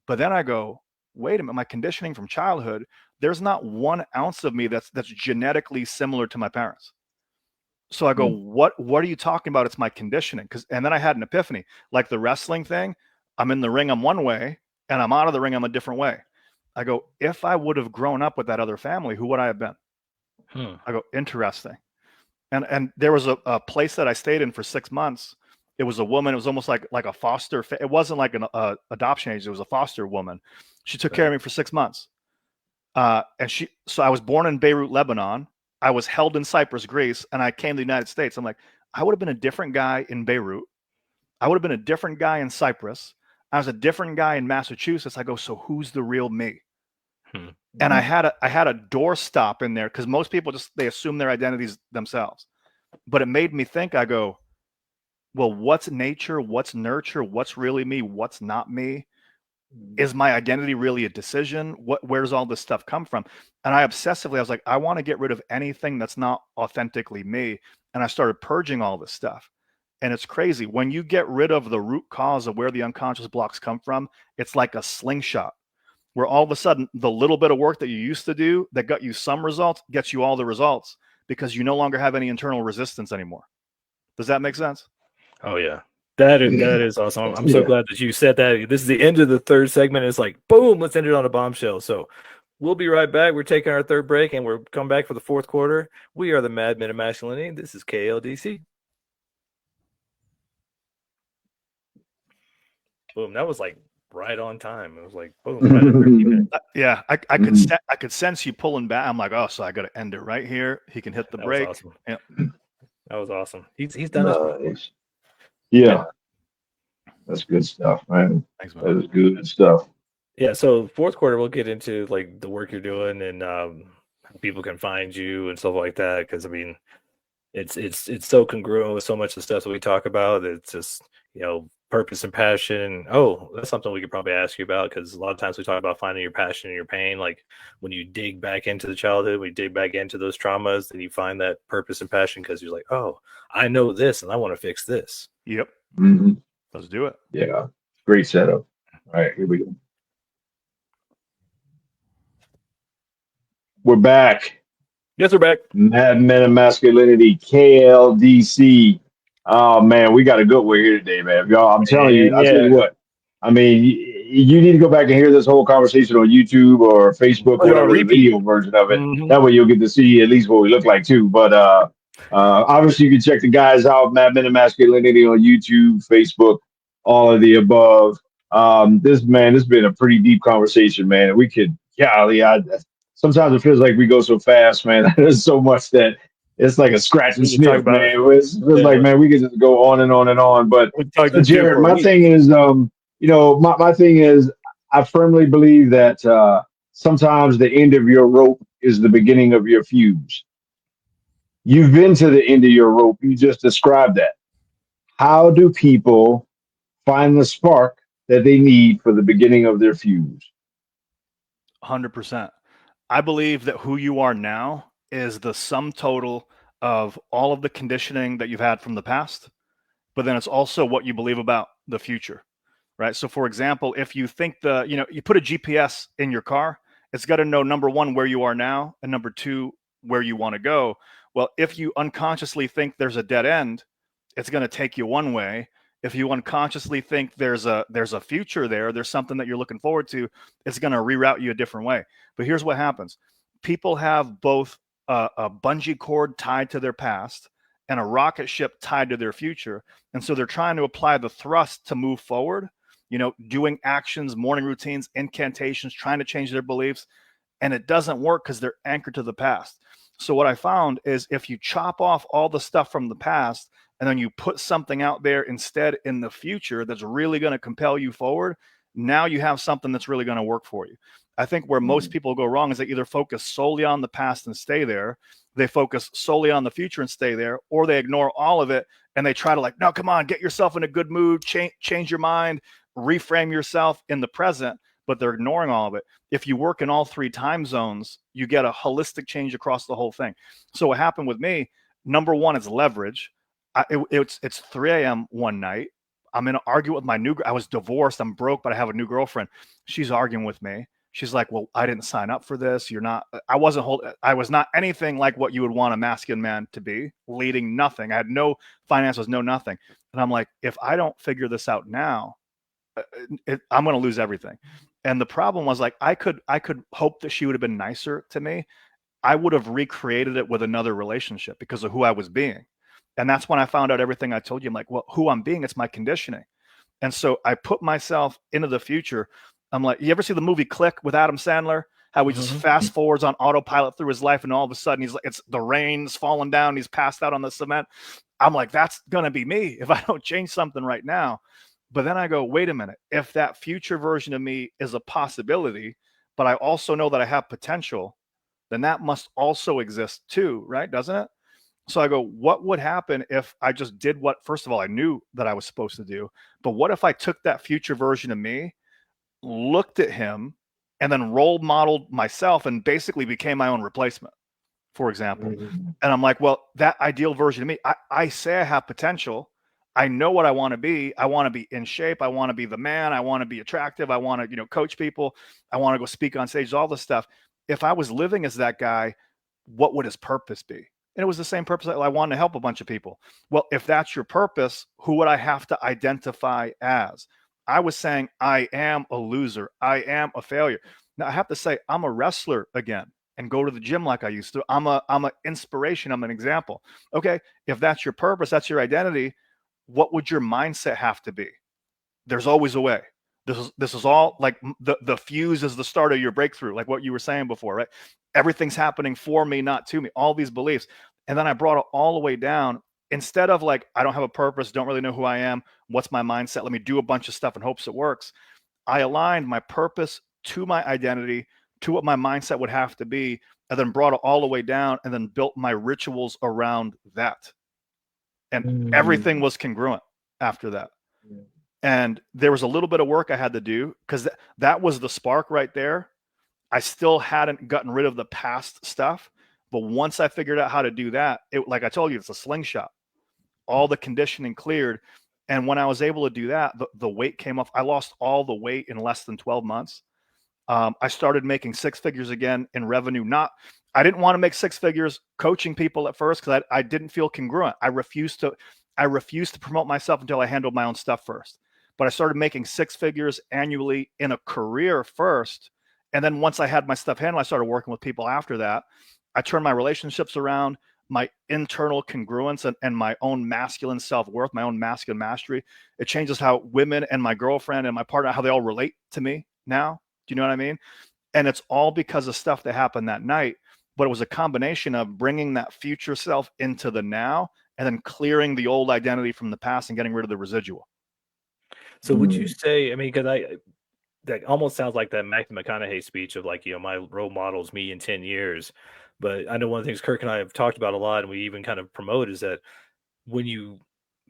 But then I go, wait a minute, my conditioning from childhood, there's not 1 ounce of me that's genetically similar to my parents. So I go, what are you talking about? It's my conditioning. And then I had an epiphany, like the wrestling thing. I'm in the ring, I'm one way, and I'm out of the ring, I'm a different way. I go, if I would have grown up with that other family, who would I have been? I go, interesting. And there was a place that I stayed in for 6 months. It was a woman. It was almost like a foster. It wasn't like an adoption agency. It was a foster woman. She took care of me for 6 months. So I was born in Beirut, Lebanon. I was held in Cyprus, Greece, and I came to the United States. I'm like, I would have been a different guy in Beirut. I would have been a different guy in Cyprus. I was a different guy in Massachusetts. I go, so who's the real me? And I had a doorstop in there because most people they assume their identities themselves. But it made me think. I go, well, what's nature? What's nurture? What's really me? What's not me? Is my identity really a decision? Where does all this stuff come from? And I was like, I want to get rid of anything that's not authentically me. And I started purging all this stuff. And it's crazy. When you get rid of the root cause of where the unconscious blocks come from, it's like a slingshot, where all of a sudden the little bit of work that you used to do that got you some results gets you all the results because you no longer have any internal resistance anymore. Does that make sense? Oh yeah. That is awesome. I'm so glad that you said that. This is the end of the third segment. It's like, boom, let's end it on a bombshell. So we'll be right back. We're taking our third break and we're coming back for the fourth quarter. We are the Mad Men of Masculinity. This is KLDC. Boom. That was like right on time. It was like, boom. Right at 30 minutes. Yeah. I could sense you pulling back. I'm like, oh, so I got to end it right here. He can hit the brake. Was awesome. Yeah. That was awesome. He's done this. Yeah. That's good stuff, man. Thanks, man. That is good stuff. Yeah, so fourth quarter we'll get into like the work you're doing and how people can find you and stuff like that. Because I mean, it's so congruent with so much of the stuff that we talk about. It's just, you know, purpose and passion. Oh, that's something we could probably ask you about, because a lot of times we talk about finding your passion and your pain. Like when you dig back into the childhood, when you dig back into those traumas, then you find that purpose and passion because you're like, oh, I know this and I want to fix this. Yep. Mm-hmm. Let's do it. Yeah. Great setup. All right, here we go. We're back. Yes, we're back. Mad Men of Masculinity, KLDC. Oh man, we got a good one here today, man. Y'all, I'm telling you, I tell you what. I mean, you need to go back and hear this whole conversation on YouTube or Facebook, whatever the video version of it. Mm-hmm. That way you'll get to see at least what we look like too. But obviously you can check the guys out, Mad Men of Masculinity on YouTube, Facebook, all of the above. This has been a pretty deep conversation, man. And we could, sometimes it feels like we go so fast, man. There's so much that it's like a scratch and We can talk sniff, about it. man. It's like, Yeah. man, we could just go on and on and on. But We talked so, to two Jared, for a my week. thing is, my thing is, I firmly believe that sometimes the end of your rope is the beginning of your fuse. You've been to the end of your rope. You just described that. How do people find the spark that they need for the beginning of their fuse? 100%. I believe that who you are now is the sum total of all of the conditioning that you've had from the past, but then it's also what you believe about the future, right? So for example, if you think you put a GPS in your car, it's got to know, number one, where you are now, and number two, where you want to go. Well, if you unconsciously think there's a dead end, it's going to take you one way. If you unconsciously think there's a future there's something that you're looking forward to, it's going to reroute you a different way. But here's what happens. People have both a bungee cord tied to their past and a rocket ship tied to their future. And so they're trying to apply the thrust to move forward, doing actions, morning routines, incantations, trying to change their beliefs. And it doesn't work because they're anchored to the past. So what I found is if you chop off all the stuff from the past and then you put something out there instead in the future that's really going to compel you forward, now you have something that's really going to work for you. I think where most people go wrong is they either focus solely on the past and stay there, they focus solely on the future and stay there, or they ignore all of it and they try to no, come on, get yourself in a good mood, change your mind, reframe yourself in the present, but they're ignoring all of it. If you work in all three time zones, you get a holistic change across the whole thing. So what happened with me, number one, is leverage. It's 3 a.m. one night. I'm in an argument with my I was divorced. I'm broke, but I have a new girlfriend. She's arguing with me. She's like, well, I didn't sign up for this. I was not anything like what you would want a masculine man to be, leading nothing. I had no finances, no nothing. And I'm like, if I don't figure this out now, I'm going to lose everything. And the problem was I could hope that she would have been nicer to me. I would have recreated it with another relationship because of who I was being. And that's when I found out everything I told you. I'm like, well, who I'm being, it's my conditioning. And so I put myself into the future. I'm like, you ever see the movie Click with Adam Sandler? How he just fast forwards on autopilot through his life, and all of a sudden he's like, it's the rain's falling down, he's passed out on the cement. I'm like, that's gonna be me if I don't change something right now. But then I go, wait a minute, if that future version of me is a possibility, but I also know that I have potential, then that must also exist too, right? Doesn't it? So I go, what would happen if I just did what, first of all, I knew that I was supposed to do, but what if I took that future version of me, looked at him, and then role modeled myself and basically became my own replacement, for example. And I'm like, well, that ideal version of me, I say I have potential. I know what I want to be. I want to be in shape. I want to be the man. I want to be attractive. I want to, coach people. I want to go speak on stage, all this stuff. If I was living as that guy, what would his purpose be? And it was the same purpose. I wanted to help a bunch of people. Well, if that's your purpose, who would I have to identify as? I was saying, I am a loser. I am a failure. Now I have to say, I'm a wrestler again and go to the gym like I used to. I'm an inspiration. I'm an example. Okay. If that's your purpose, that's your identity, what would your mindset have to be? There's always a way. This is all like the fuse is the start of your breakthrough, like what you were saying before, right? Everything's happening for me, not to me, all these beliefs. And then I brought it all the way down. Instead of like, I don't have a purpose, don't really know who I am, what's my mindset, let me do a bunch of stuff in hopes it works. I aligned my purpose to my identity, to what my mindset would have to be, and then brought it all the way down and then built my rituals around that. And everything was congruent after that. And there was a little bit of work I had to do because that was the spark right there. I still hadn't gotten rid of the past stuff. But once I figured out how to do that, like I told you, it's a slingshot. All the conditioning cleared. And when I was able to do that, the weight came off. I lost all the weight in less than 12 months. I started making six figures again in revenue. I didn't want to make six figures coaching people at first because I didn't feel congruent. I refused to promote myself until I handled my own stuff first. But I started making six figures annually in a career first. And then once I had my stuff handled, I started working with people after that. I turned my relationships around, my internal congruence and my own masculine self-worth, my own masculine mastery. It changes how women and my girlfriend and my partner, how they all relate to me now. Do you know what I mean? And it's all because of stuff that happened that night. but it was a combination of bringing that future self into the now and then clearing the old identity from the past and getting rid of the residual. So would you say, I mean, because that almost sounds like that Matthew McConaughey speech of like, my role model's me in 10 years. But I know one of the things Kirk and I have talked about a lot, and we even kind of promote, is that when you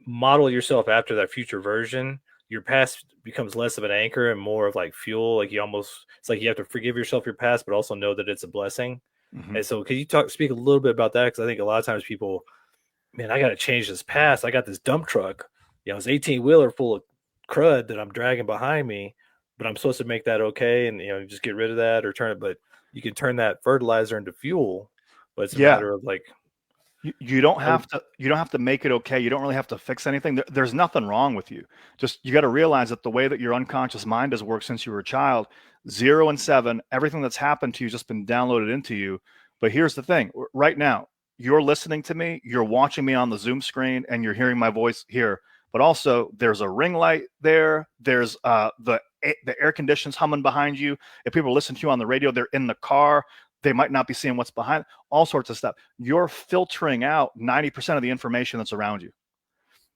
model yourself after that future version, your past becomes less of an anchor and more of like fuel. Like it's like you have to forgive yourself your past, but also know that it's a blessing. Mm-hmm. And so can you speak a little bit about that? Because I think a lot of times people, man, I got to change this past. I got this dump truck, it's 18-wheeler full of crud that I'm dragging behind me, but I'm supposed to make that okay. And, just get rid of that or turn it. But you can turn that fertilizer into fuel, but it's a matter of like, you don't have to make it okay. You don't really have to fix anything. There's nothing wrong with you. Just, you got to realize that the way that your unconscious mind has worked since you were a child, 0 and 7, everything that's happened to you has just been downloaded into you. But here's the thing. Right now, you're listening to me, you're watching me on the Zoom screen, and you're hearing my voice here. But also, there's a ring light there. There's the air conditions humming behind you. If people listen to you on the radio, they're in the car. They might not be seeing what's behind, all sorts of stuff. You're filtering out 90% of the information that's around you.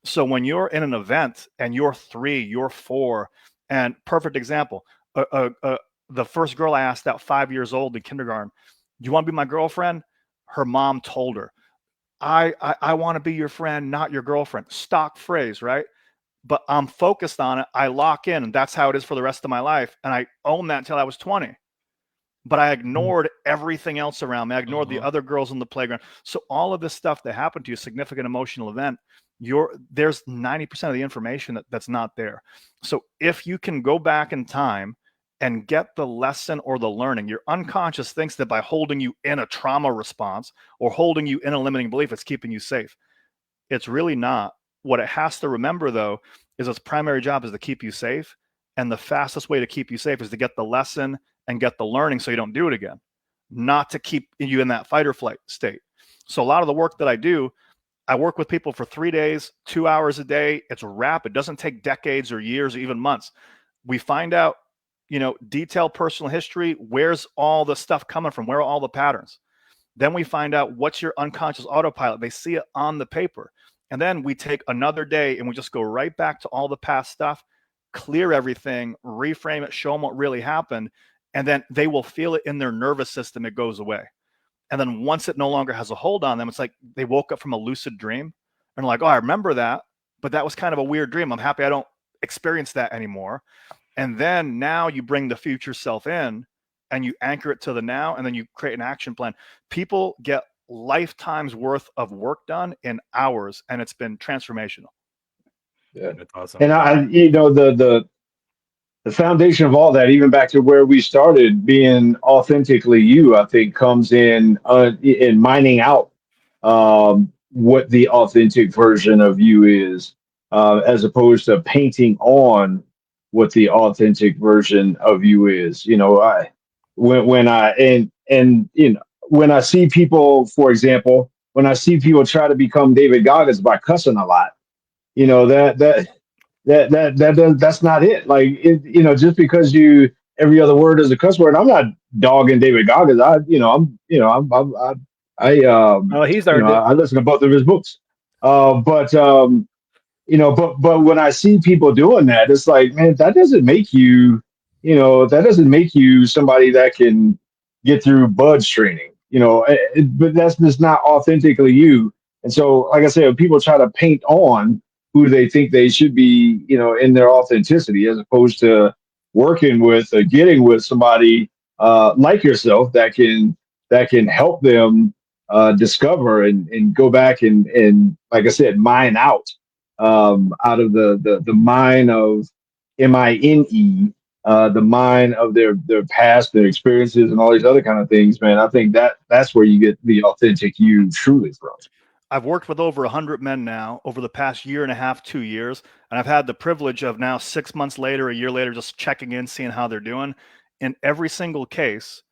So when you're in an event and you're 3, you're 4, and perfect example, the first girl I asked out, 5 years old in kindergarten, "You want to be my girlfriend?" Her mom told her, I want to be your friend, not your girlfriend. Stock phrase, right? But I'm focused on it. I lock in, and that's how it is for the rest of my life. And I owned that until I was 20. But I ignored everything else around me. I ignored the other girls on the playground. So all of this stuff that happened to you, significant emotional event, there's 90% of the information that's not there. So if you can go back in time and get the lesson or the learning, your unconscious thinks that by holding you in a trauma response or holding you in a limiting belief, it's keeping you safe. It's really not. What it has to remember, though, is its primary job is to keep you safe. And the fastest way to keep you safe is to get the lesson and get the learning so you don't do it again, not to keep you in that fight or flight state. So a lot of the work that I do, I work with people for 3 days, 2 hours a day. It's rapid. It doesn't take decades or years or even months. We find out, detailed personal history. Where's all the stuff coming from? Where are all the patterns? Then we find out what's your unconscious autopilot. They see it on the paper. And then we take another day and we just go right back to all the past stuff, clear everything, reframe it, show them what really happened. And then they will feel it in their nervous system. It goes away. And then once it no longer has a hold on them, it's like they woke up from a lucid dream and like, oh, I remember that, but that was kind of a weird dream. I'm happy I don't experience that anymore. And then now you bring the future self in and you anchor it to the now, and then you create an action plan. People get lifetimes worth of work done in hours, and it's been transformational. Yeah, that's awesome. And the foundation of all that, even back to where we started, being authentically you, I think comes in mining out what the authentic version of you is, as opposed to painting on what the authentic version of you is. When I see people, for example, when I see people try to become David Goggins by cussing a lot, that's not it. Like just because every other word is a cuss word, I'm not dogging David Goggins. He's earned it. I listen to both of his books. But when I see people doing that, it's like, man, that doesn't make you, somebody that can get through buds training, but that's just not authentically you. And so, like I said, when people try to paint on who they think they should be, in their authenticity, as opposed to working with or getting with somebody like yourself that can help them discover and go back and like I said, mine out of the mine of MINE, the mine of their past, their experiences, and all these other kind of things. Man, I think that's where you get the authentic you truly from. I've worked with over 100 men now over the past year and a half, 2 years. And I've had the privilege of now 6 months later, a year later, just checking in, seeing how they're doing. In every single case,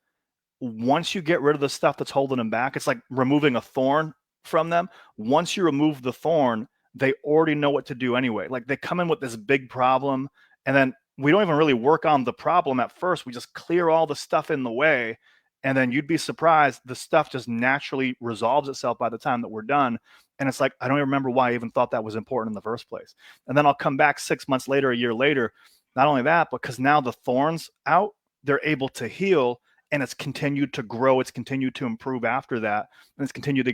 once you get rid of the stuff that's holding them back, it's like removing a thorn from them. Once you remove the thorn, they already know what to do anyway. Like they come in with this big problem, and then we don't even really work on the problem at first. We just clear all the stuff in the way. And then you'd be surprised, the stuff just naturally resolves itself by the time that we're done. And it's like, I don't even remember why I even thought that was important in the first place. And then I'll come back 6 months later, a year later. Not only that, but because now the thorn's out, they're able to heal, and it's continued to grow. It's continued to improve after that, and it's continued to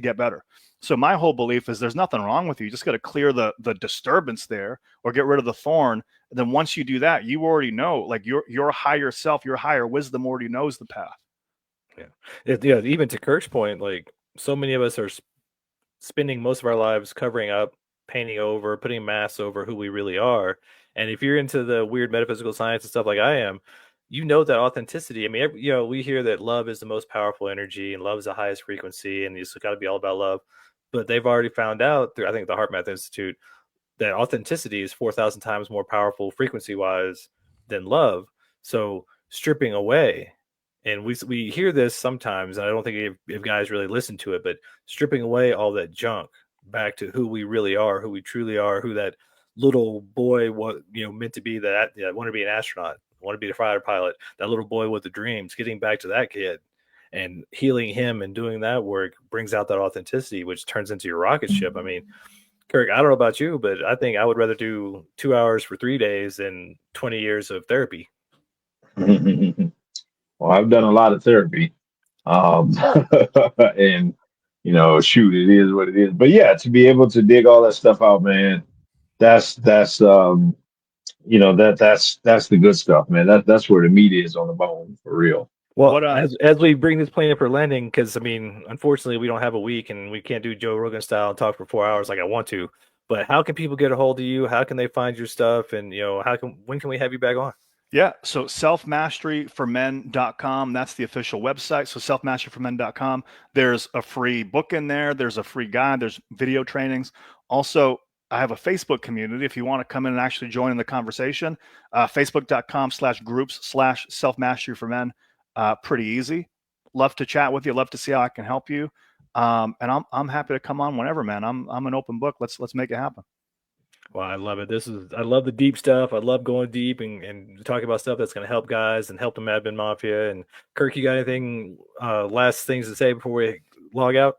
get better. So my whole belief is there's nothing wrong with you. You just got to clear the disturbance there, or get rid of the thorn. And then once you do that, you already know, like your higher self, your higher wisdom already knows the path. Yeah. Even to Kirk's point, like so many of us are spending most of our lives covering up, painting over, putting masks over who we really are. And if you're into the weird metaphysical science and stuff like I am, you know that authenticity. I mean, we hear that love is the most powerful energy and love is the highest frequency, and it's got to be all about love. But they've already found out through, I think, the Heart Math Institute, that authenticity is 4,000 times more powerful frequency-wise than love. So stripping away, and we hear this sometimes, and I don't think if guys really listen to it, but stripping away all that junk back to who we really are, who we truly are, who that little boy was, meant to be, that want to be an astronaut, want to be a fighter pilot, that little boy with the dreams, getting back to that kid and healing him and doing that work brings out that authenticity, which turns into your rocket ship. I mean, Kirk, I don't know about you, but I think I would rather do 2 hours for 3 days than 20 years of therapy. Well, I've done a lot of therapy. And shoot, it is what it is. But yeah, to be able to dig all that stuff out, man, that's that's the good stuff, man. That's where the meat is on the bone, for real. Well, as we bring this plane up for landing, because I mean, unfortunately, we don't have a week and we can't do Joe Rogan style and talk for 4 hours like I want to. But how can people get a hold of you? How can they find your stuff? And when can we have you back on? Yeah. So selfmasteryformen.com. That's the official website. So selfmasteryformen.com. There's a free book in there. There's a free guide. There's video trainings. Also, I have a Facebook community. If you want to come in and actually join in the conversation, facebook.com/groups/selfmasteryformen. Pretty easy. Love to chat with you. Love to see how I can help you. And I'm happy to come on whenever, man. I'm an open book. Let's make it happen. Well, I love it. I love the deep stuff. I love going deep and talking about stuff that's going to help guys and help the Mad Men Mafia. And Kirk, you got anything, last things to say before we log out?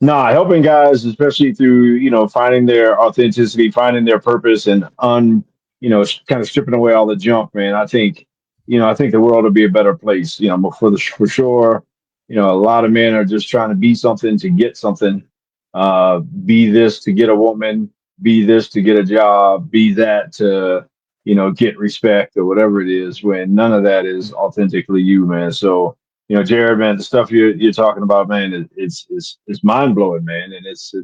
Nah, helping guys, especially through, finding their authenticity, finding their purpose, and kind of stripping away all the junk, man. I think the world will be a better place, for sure. A lot of men are just trying to be something to get something, be this to get a woman, be this to get a job, be that to, get respect or whatever it is, when none of that is authentically you, man. So, Jared, man, the stuff you're talking about, man, it's mind blowing, man, and it's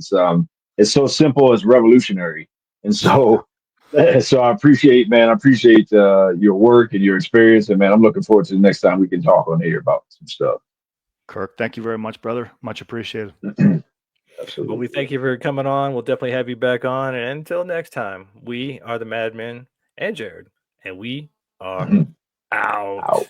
so simple, it's revolutionary, and so I appreciate your work and your experience, and man, I'm looking forward to the next time we can talk on here about some stuff. Kirk, thank you very much, brother. Much appreciated. Absolutely. Well, we thank you for coming on. We'll definitely have you back on, and until next time, we are the Mad Men and Jared, and we are out.